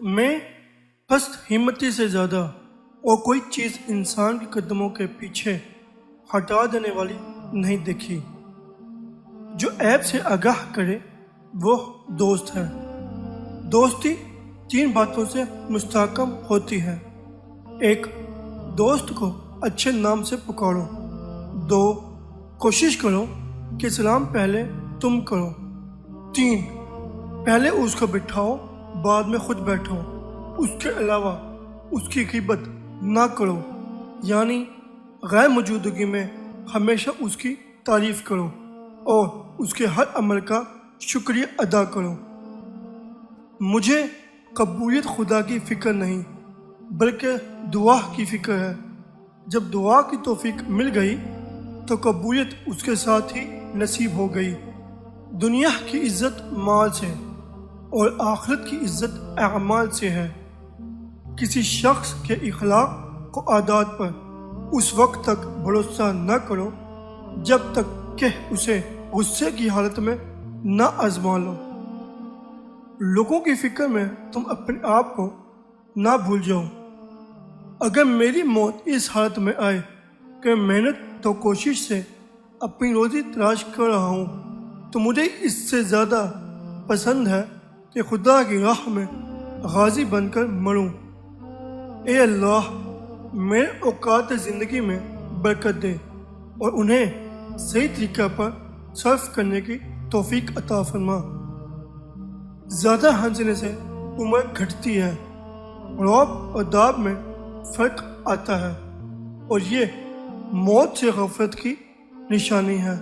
میں پست ہمتی سے زیادہ اور کوئی چیز انسان کے قدموں کے پیچھے ہٹا دینے والی نہیں دیکھی۔ جو عیب سے آگاہ کرے وہ دوست ہے۔ دوستی 3 باتوں سے مستحکم ہوتی ہے۔ 1، دوست کو اچھے نام سے پکارو۔ 2، کوشش کرو کہ سلام پہلے تم کرو۔ 3، پہلے اس کو بٹھاؤ بعد میں خود بیٹھو۔ اس کے علاوہ اس کی غیبت نہ کرو، یعنی غیر موجودگی میں ہمیشہ اس کی تعریف کرو اور اس کے ہر عمل کا شکریہ ادا کرو۔ مجھے قبولیت خدا کی فکر نہیں بلکہ دعا کی فکر ہے۔ جب دعا کی توفیق مل گئی تو قبولیت اس کے ساتھ ہی نصیب ہو گئی۔ دنیا کی عزت مال سے اور آخرت کی عزت اعمال سے ہے۔ کسی شخص کے اخلاق و عادات پر اس وقت تک بھروسہ نہ کرو جب تک کہ اسے غصے کی حالت میں نہ آزما لو۔ لوگوں کی فکر میں تم اپنے آپ کو نہ بھول جاؤ۔ اگر میری موت اس حالت میں آئے کہ محنت و کوشش سے اپنی روزی تلاش کر رہا ہوں تو مجھے اس سے زیادہ پسند ہے کہ خدا کی راہ میں غازی بن کر مروں۔ اے اللہ، میرے اوقات زندگی میں برکت دے اور انہیں صحیح طریقہ پر صرف کرنے کی توفیق عطا فرما۔ زیادہ ہنسنے سے عمر گھٹتی ہے، رعب اور داب میں فرق آتا ہے اور یہ موت سے غفلت کی نشانی ہے۔